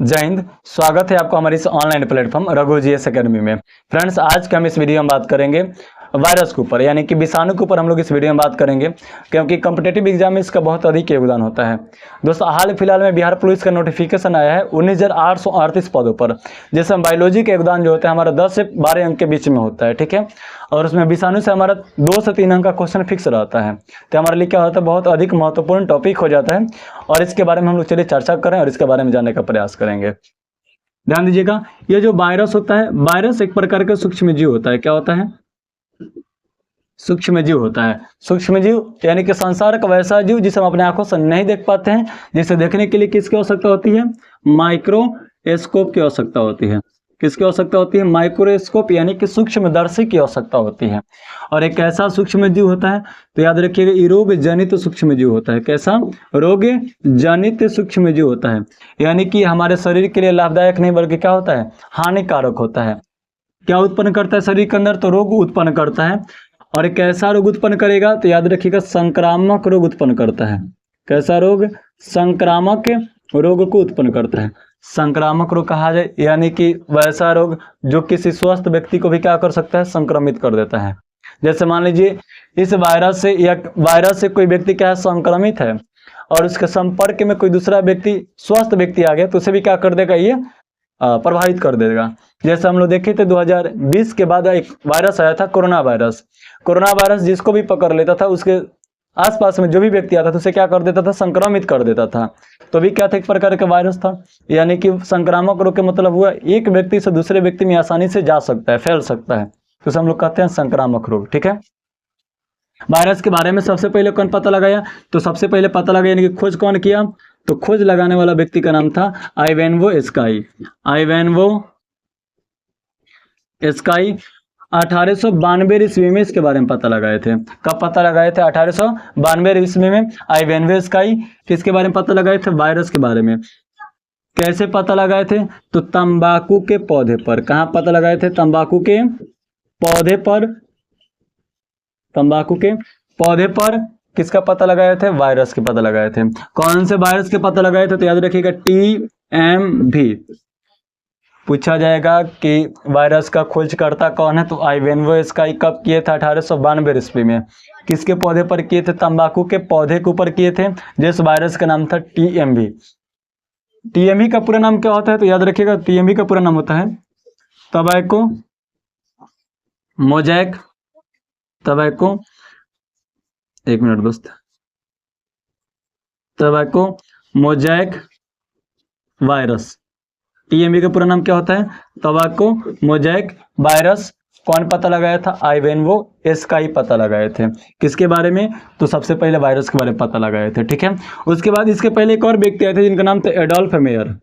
जय हिंद। स्वागत है आपको हमारे इस online platform Raghu GS academy में। फ्रेंड्स, आज के हम इस वीडियो में बात करेंगे वायरस के ऊपर, यानी कि विषाणु के ऊपर हम लोग इस वीडियो में बात करेंगे, क्योंकि कॉम्पिटेटिव एग्जाम में इसका बहुत अधिक योगदान होता है। दोस्तों, हाल फिलहाल में बिहार पुलिस का नोटिफिकेशन आया है 19,838 पदों पर, जिसमें बायोलॉजी का योगदान जो होता है हमारा 10 से 12 अंक के बीच में होता है, ठीक है। और उसमें विषाणु से हमारा 2 से 3 अंक का क्वेश्चन फिक्स रहता है, तो हमारे लिए क्या होता है, बहुत अधिक महत्वपूर्ण टॉपिक हो जाता है। और इसके बारे में हम लोग चलिए चर्चा करें और इसके बारे में जानने का प्रयास करेंगे। ध्यान दीजिएगा, ये जो वायरस होता है, वायरस एक प्रकार का सूक्ष्म जीव होता है। क्या होता है? सूक्ष्म जीव होता है। सूक्ष्म जीव यानी कि संसार का वैसा जीव जिसे हम अपने आंखों से नहीं देख पाते हैं, जिसे देखने के लिए किसकी आवश्यकता होती है? माइक्रोस्कोप की आवश्यकता होती है। किसकी आवश्यकता होती है? माइक्रोस्कोप यानी कि सूक्ष्मदर्शी की आवश्यकता होती है। और एक ऐसा सूक्ष्म जीव होता है, तो याद रखिएगा, ये रोग जनित सूक्ष्म जीव होता है। कैसा? रोग जनित सूक्ष्म जीव होता है, यानी कि हमारे शरीर के लिए लाभदायक नहीं बल्कि क्या होता है, हानिकारक होता है। क्या उत्पन्न करता है शरीर के अंदर? तो रोग उत्पन्न करता है। और एक कैसा रोग उत्पन्न करेगा? तो याद रखिएगा, संक्रामक रोग उत्पन्न करता है। कैसा रोग? संक्रामक रोग को उत्पन्न करता है। संक्रामक रोग कहा जाए, यानी कि वैसा रोग जो किसी स्वस्थ व्यक्ति को भी क्या कर सकता है, संक्रमित कर देता है। जैसे मान लीजिए इस वायरस से या वायरस से कोई व्यक्ति क्या है, संक्रमित है, और उसके संपर्क में कोई दूसरा व्यक्ति, स्वस्थ व्यक्ति आ गया, तो उसे भी क्या कर देगा, ये प्रभावित कर देगा। जैसे हम लोग देखे थे 2020 के बाद एक वायरस आया था, कोरोना वायरस। कोरोना वायरस जिसको भी पकड़ लेता था, उसके आसपास में जो भी व्यक्ति आता था उसे क्या कर देता था, संक्रमित कर देता था। तो भी क्या था, एक प्रकार का वायरस था। यानी कि संक्रामक रोग का मतलब हुआ एक व्यक्ति से दूसरे व्यक्ति में आसानी से जा सकता है, फैल सकता है, तो उसे हम लोग कहते हैं संक्रामक रोग, ठीक है। वायरस के बारे में सबसे पहले कौन पता लगाया? तो सबसे पहले पता लगाया, यानी कि खोज कौन किया? तो खोज लगाने वाला व्यक्ति का नाम था आइवेन्वो स्काई। आइवेन्वो स्काई 1892 ईस्वी में इसके बारे में पता लगाए थे। कब पता लगाए थे? 1892 ईस्वी में आइवेन्वो स्काई किसके बारे में पता लगाए थे? वायरस के बारे में। कैसे पता लगाए थे? तो तंबाकू के पौधे पर। कहां पता लगाए थे? तंबाकू के पौधे पर। तंबाकू के पौधे पर किसका पता लगाए थे? वायरस के पता लगाए थे। कौन से वायरस के पता लगाए थे? तो याद रखिएगा, TMV। पूछा जाएगा कि वायरस का खोजकर्ता कौन है, तो आइवेन्वो स्काई कब किए थे? 1892 ईस्वी में। किसके पौधे पर किए थे? तंबाकू के पौधे के ऊपर किए थे, जिस वायरस का नाम था TMV। TMV का पूरा नाम क्या होता है? तो याद रखिएगा, TMV का पूरा नाम होता है टोबैको मोजैक। टोबैको, एक मिनट दोस्त, टोबैको मोजैक वायरस। TMV का पूरा नाम क्या होता है? Tobacco mosaic virus. कौन पता लगाया था? आइवेन्वो स्काई पता लगाए थे। किसके बारे में? तो सबसे पहले वायरस के बारे में पता लगाए थे, ठीक है। उसके बाद इसके पहले एक और व्यक्ति आए थे जिनका नाम था एडोल्फ मेयर।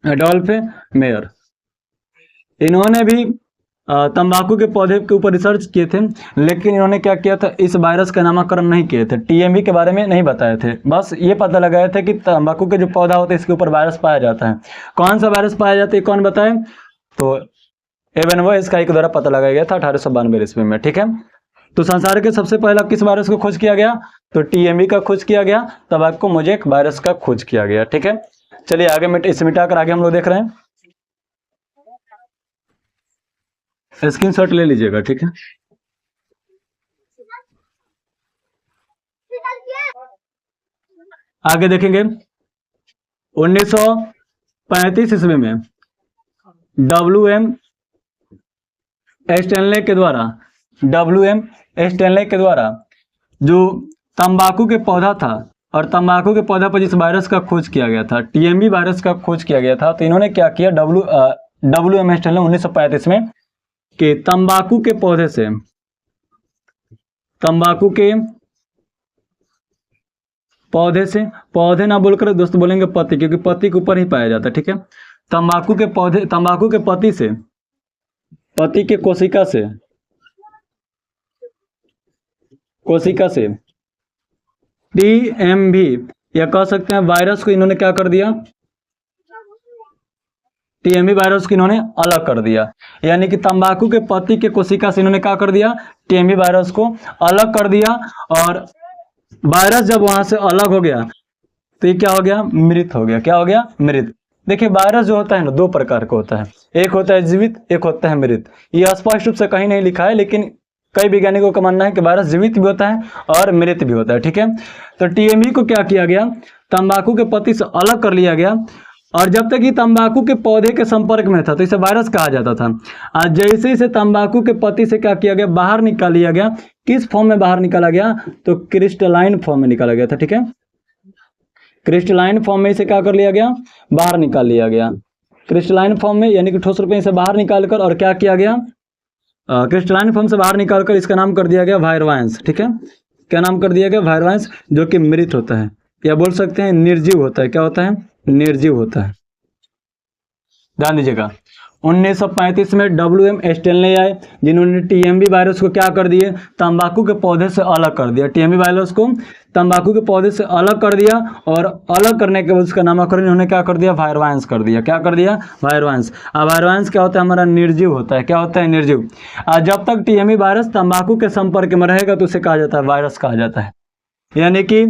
एडोल्फ मेयर, इन्होंने भी तंबाकू के पौधे के ऊपर रिसर्च किए थे, लेकिन इन्होंने क्या किया था, इस वायरस का नामकरण नहीं किए थे, TMV के बारे में नहीं बताए थे। बस ये पता लगाया था कि तंबाकू के जो पौधा होता है इसके ऊपर वायरस पाया जाता है। कौन सा वायरस पाया जाता है, कौन बताए? तो एवेन्वो स्काई के द्वारा पता लगाया गया था 1892 ईस्वी में, ठीक है। तो संसार के सबसे पहला किस वायरस को खोज किया गया? तो TMV का खोज किया गया, तंबाकू मोजैक वायरस का खोज किया गया, ठीक है। चलिए आगे इसे मिटाकर आगे हम लोग देख रहे हैं। स्क्रीनशॉट ले लीजिएगा, ठीक है। आगे देखेंगे 1935 ईस्वी में WM स्टैनले के द्वारा जो तंबाकू के पौधा था, और तंबाकू के पौधा पर जिस वायरस का खोज किया गया था, TMV वायरस का खोज किया गया था, तो इन्होंने क्या किया, WM स्टैनले 1935 में, कि तंबाकू के पौधे से, तंबाकू के पौधे से, पौधे ना बोलकर दोस्त बोलेंगे पत्ती, क्योंकि पत्ती के ऊपर ही पाया जाता है, ठीक है। तंबाकू के पौधे, तंबाकू के पत्ती से, पत्ती के कोशिका से, TMV या कह सकते हैं वायरस को इन्होंने क्या कर दिया, TMV वायरस को इन्होंने अलग कर दिया। यानी कि तंबाकू के पत्ती के कोशिका से इन्होंने क्या कर दिया, TMV वायरस को अलग कर दिया। और वायरस जब वहां से अलग हो गया तो ये क्या हो गया, मृत हो गया। क्या हो गया, मृत। देखिए वायरस जो होता है ना दो प्रकार का होता है, एक होता है जीवित, एक होता है मृत। ये स्पष्ट रूप से कहीं नहीं लिखा है, लेकिन कई वैज्ञानिकों का मानना है कि वायरस जीवित भी होता है और मृत भी होता है, ठीक है। तो टीएमई को क्या किया गया, तंबाकू के पत्ती से अलग कर लिया गया, और जब तक ये तंबाकू के पौधे के संपर्क में था तो इसे वायरस कहा जाता था। आज जैसे ही इसे तंबाकू के पत्ती से क्या किया गया, बाहर निकाल लिया गया। किस फॉर्म में बाहर निकाला गया, तो क्रिस्टलाइन फॉर्म में निकाला गया था, ठीक है। क्रिस्टलाइन फॉर्म में इसे क्या कर लिया गया, बाहर निकाल लिया गया। क्रिस्टलाइन फॉर्म में यानी कि ठोस रूप में इसे बाहर निकालकर और क्या किया गया, क्रिस्टलाइन फॉर्म से बाहर निकालकर इसका नाम कर दिया गया वायरवांस, ठीक है। क्या नाम कर दिया गया, वायरवांस, जो कि मृत होता है, या बोल सकते हैं निर्जीव होता है। क्या होता है, निर्जीव होता है। ध्यान दीजिएगा 1935 में WM स्टेनले आए, जिन्होंने टीएमबी वायरस को क्या कर दिए, तंबाकू के पौधे से अलग कर दिया। टीएमबी वायरस को तंबाकू के पौधे से अलग कर दिया, और अलग करने के बाद उसका नामकरण इन्होंने क्या कर दिया, वायरवांस कर दिया। क्या कर दिया, वायरवांस। अब वायरवांस क्या होता है, हमारा निर्जीव होता है। क्या होता है, निर्जीव। जब तक टीएमबी वायरस तंबाकू के संपर्क में रहेगा तो उसे कहा जाता है वायरस कहा जाता है। यानी कि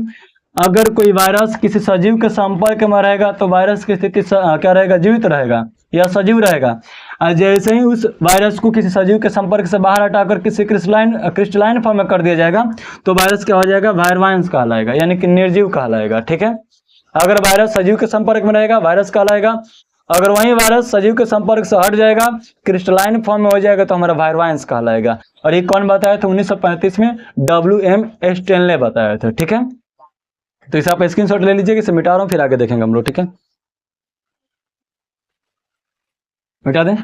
अगर कोई वायरस किसी सजीव के संपर्क में रहेगा तो वायरस की स्थिति क्या रहेगा, जीवित रहेगा या सजीव रहेगा। जैसे ही उस वायरस को किसी सजीव के संपर्क से बाहर हटाकर किसी क्रिस्टलाइन फॉर्म में कर दिया जाएगा तो वायरस क्या हो जाएगा, वायरवांस कहलाएगा, यानी कि निर्जीव कहलाएगा, ठीक है। अगर वायरस सजीव के संपर्क में रहेगा वायरस कहलाएगा, अगर वही वायरस सजीव के संपर्क से हट जाएगा, क्रिस्टलाइन फॉर्म में हो जाएगा तो हमारा वायरवांस कहलाएगा। और ये कौन बताया था, 1935 में WM स्टेनले बताया था, ठीक है। तो इसे आप स्क्रीनशॉट ले लीजिए, इसे मिटा रहा हूं, फिर आगे देखेंगे हम लोग, ठीक है। मिटा दें।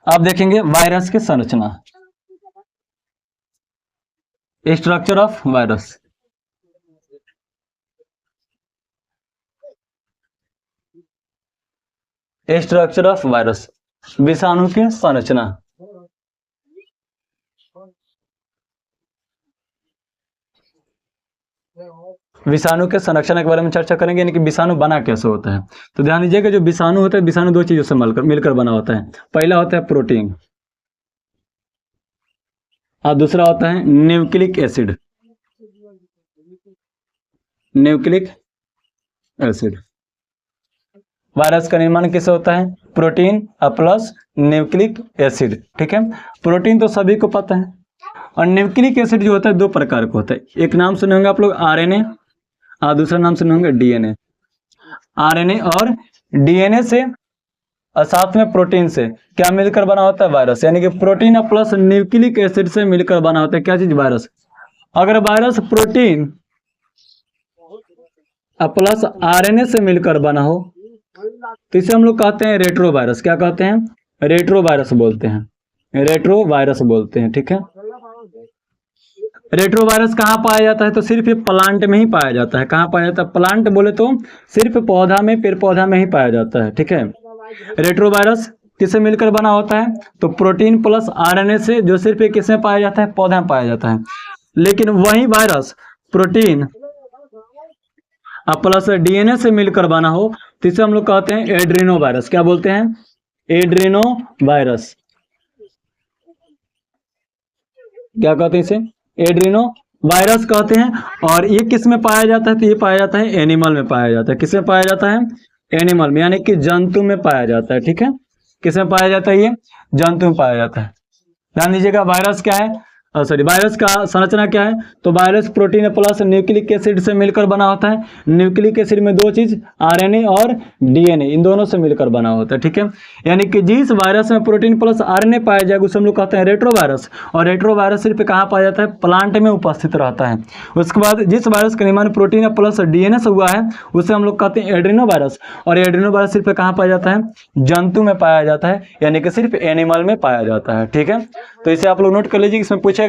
आप देखेंगे वायरस की संरचना, structure of virus. Structure of virus, विषाणु की संरचना। विषाणु के संरचना के बारे में चर्चा करेंगे, यानी कि विषाणु बना कैसे होता है। तो ध्यान दीजिएगा जो विषाणु होता है, विषाणु दो चीजों से मिलकर बना होता है। पहला होता है प्रोटीन और दूसरा होता है nucleic acid. Nucleic acid. Virus का निर्माण किससे होता है, प्रोटीन प्लस न्यूक्लिक एसिड, ठीक है। प्रोटीन तो सभी को पता है, और न्यूक्लिक एसिड जो होता है दो प्रकार का होता है। एक नाम सुने होंगे आप लोग आरएनए, और दूसरा नाम सुने होंगे डीएनए। आरएनए और डीएनए से और साथ में प्रोटीन से क्या मिलकर बना होता है, वायरस। यानी कि प्रोटीन प्लस न्यूक्लिक एसिड से मिलकर बना होता है क्या चीज, वायरस। अगर वायरस प्रोटीन प्लस आरएनए से मिलकर बना हो तो इसे हम लोग कहते हैं रेट्रो वायरस। क्या कहते हैं, रेट्रो वायरस बोलते हैं, रेट्रो वायरस बोलते हैं, ठीक है। रेट्रो वायरस कहाँ पाया जाता है, तो सिर्फ ये प्लांट में ही पाया जाता है। कहाँ पाया जाता है, प्लांट बोले तो सिर्फ पौधा में, पेड़ पौधा में ही पाया जाता है, ठीक है। रेट्रो वायरस किससे मिलकर बना होता है, तो प्रोटीन प्लस आरएनए से, जो सिर्फ एक किसमें पाया जाता है, पौधा में पाया जाता है। लेकिन वही वायरस प्रोटीन प्लस डीएनए से मिलकर बना हो तो इसे हम लोग कहते हैं एड्रीनो वायरस। क्या बोलते हैं, एड्रीनो वायरस। क्या कहते हैं इसे, एड्रीनो वायरस कहते हैं। और ये किस में पाया जाता है, तो ये पाया जाता है एनिमल में पाया जाता है। किस में पाया जाता है, एनिमल में, यानी कि जंतु में पाया जाता है, ठीक है। किस में पाया जाता है, ये जंतु में पाया जाता है। ध्यान दीजिएगा वायरस क्या है, सॉरी वायरस का संरचना क्या है, तो virus protein plus nucleic acid से मिलकर बना होता है। न्यूक्लिक एसिड में दो चीज, आरएनए और डीएनए, इन दोनों से मिलकर बना होता है, ठीक है। यानी कि जिस वायरस में प्रोटीन प्लस आरएनए पाया जाएगा उसे हम लोग कहते हैं रेट्रो वायरस। और रेट्रो वायरस सिर्फ कहाँ पाया जाता है, प्लांट में उपस्थित रहता है। उसके बाद जिस वायरस का निर्माण प्रोटीन प्लस डीएनए से हुआ है उसे हम लोग कहते हैं एड्रीनो वायरस। और एड्रीनो वायरस सिर्फ कहाँ पाया जाता है, जंतु में पाया जाता है, यानी कि सिर्फ एनिमल में पाया जाता है, ठीक है। तो इसे आप लोग नोट कर लीजिए, इसमें पूछेगा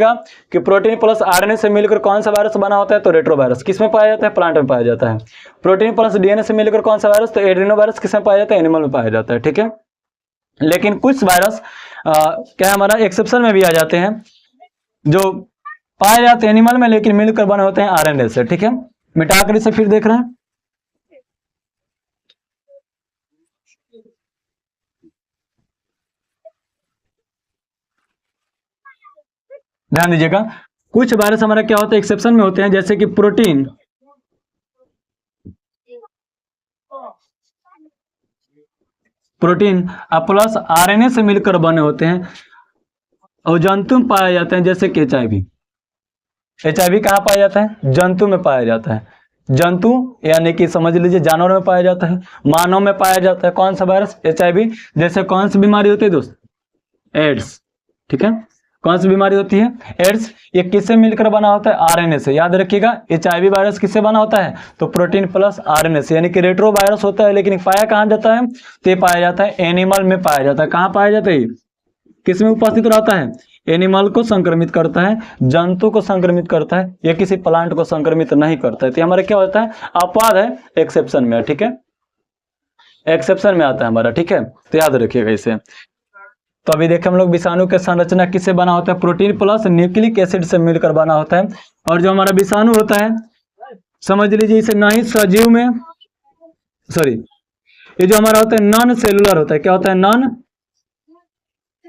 कि प्रोटीन प्लस आरएनए से मिलकर कौन सा वायरस बना होता है, तो रेट्रो वायरस। किसमें पाया जाता है, प्लांट में पाया जाता है। प्रोटीन प्लस डीएनए से मिलकर कौन सा वायरस, तो एड्रीनो वायरस। किसमें पाया जाता है, एनिमल में पाया जाता है, ठीक है। लेकिन कुछ वायरस क्या हमारा एक्सेप्शन में भी आ जाते हैं, जो पाए जाते हैं एनिमल में लेकिन मिलकर बने होते हैं आरएनए से, ठीक है। मिटाकर इसे फिर देख रहे हैं। ध्यान दीजिएगा, कुछ वायरस हमारा क्या होता है, एक्सेप्शन में होते हैं, जैसे कि प्रोटीन, प्लस आरएनए से मिलकर बने होते हैं और जंतु में पाया जाते हैं, जैसे कि एचआईवी। एचआईवी कहाँ पाया जाता है, जंतु में पाया जाता है। जंतु यानी कि समझ लीजिए जानवर में पाया जाता है, मानव में पाया जाता है कौन सा वायरस, एचआईवी। जैसे कौन सी बीमारी होती है दोस्त, एड्स, ठीक है, कौन सी बीमारी होती है, एड्स। ये किससे मिलकर बना होता है, आरएनए से। याद रखिएगा, एचआईवी वायरस किससे बना होता है, तो प्रोटीन प्लस आरएनए से, यानी कि रेट्रो वायरस होता है। लेकिन पाया कहाँ जाता है, तो ये पाया जाता है एनिमल में पाया जाता है। कहाँ पाया जाता है, किस में उपस्थित रहता है, एनिमल को संक्रमित करता है, जंतु को संक्रमित करता है, या किसी प्लांट को संक्रमित नहीं करता है। तो हमारा क्या होता है, अपवाद है, एक्सेप्शन में, ठीक है, एक्सेप्शन में आता है हमारा, ठीक है। तो याद रखिएगा इसे। तो अभी देखें हम लोग विषाणु की संरचना किससे बना होता है, प्रोटीन प्लस न्यूक्लिक एसिड से मिलकर बना होता है। और जो हमारा विषाणु होता है, समझ लीजिए इसे ना ही सजीव में, सॉरी, ये जो हमारा होता है नॉन सेलुलर होता है। क्या होता है, नॉन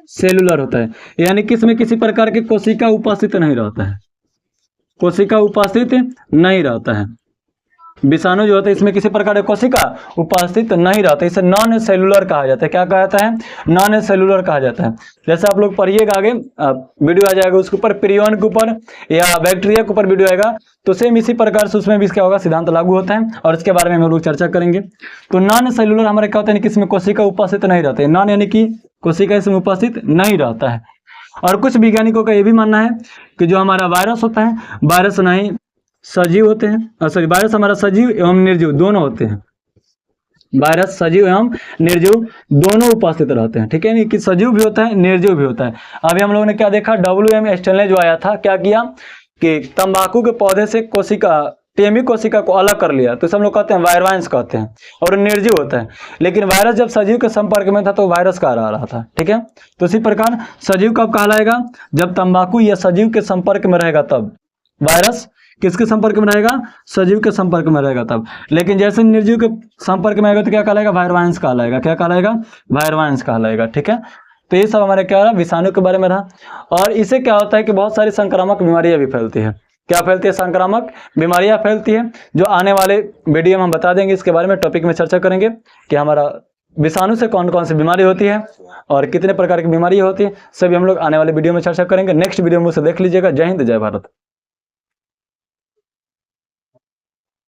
सेलुलर होता है, यानी कि इसमें किसी प्रकार की कोशिका उपस्थित नहीं रहता है, कोशिका उपस्थित नहीं रहता है। विषाणु जो होता है इसमें किसी प्रकार की कोशिका उपस्थित नहीं रहता है, इसे नॉन सेलुलर कहा जाता है। क्या कहा जाता है, नॉन सेलुलर कहा जाता है। जैसे आप लोग पढ़िएगा, आगे वीडियो आ जाएगा उसके ऊपर, प्रियन के ऊपर या बैक्टीरिया के ऊपर वीडियो आएगा, तो सेम इसी प्रकार से उसमें भी क्या होगा, सिद्धांत लागू होता है, और इसके बारे में हम लोग चर्चा करेंगे। तो नॉन सेलुलर हमारा क्या होता है, किसमें कोशिका उपस्थित नहीं रहते है, नॉन यानी कि कोशिका इसमें उपस्थित नहीं रहता है। और कुछ वैज्ञानिकों का यह भी मानना है कि जो हमारा वायरस होता है, वायरस नहीं सजीव होते हैं, सॉरी, वायरस हमारा सजीव एवं निर्जीव दोनों होते हैं। वायरस सजीव एवं निर्जीव दोनों उपस्थित रहते हैं, ठीक है, कि सजीव भी होता है, निर्जीव भी होता है। अभी हम लोगों ने क्या देखा, WM स्टैनले जो आया था, क्या किया कि तंबाकू के पौधे से कोशिका, टेमी कोशिका को अलग कर लिया, तो सब लोग कहते हैं वायरवांस कहते हैं, और निर्जीव होता है। लेकिन वायरस जब सजीव के संपर्क में था तो वायरस कहा रहा था, ठीक है। तो इसी प्रकार सजीव कब कहलाएगा, जब तंबाकू या सजीव के संपर्क में रहेगा तब। वायरस किसके संपर्क में रहेगा, सजीव के संपर्क में रहेगा तब। लेकिन जैसे निर्जीव के संपर्क में आएगा तो क्या कहलाएगा, वायरवांस कहलाएगा। क्या कहलाएगा, वायरवांस कहलाएगा, ठीक है। तो ये सब हमारे क्या रहा, विषाणु के बारे में रहा। और इससे क्या होता है कि बहुत सारी संक्रामक बीमारियां भी फैलती है। क्या फैलती है, संक्रामक बीमारियां फैलती है, जो आने वाले वीडियो में हम बता देंगे। इसके बारे में टॉपिक में चर्चा करेंगे कि हमारा विषाणु से कौन कौन सी बीमारी होती है और कितने प्रकार की बीमारी होती है, सभी हम लोग आने वाले वीडियो में चर्चा करेंगे। नेक्स्ट वीडियो में उसे देख लीजिएगा। जय हिंद, जय भारत।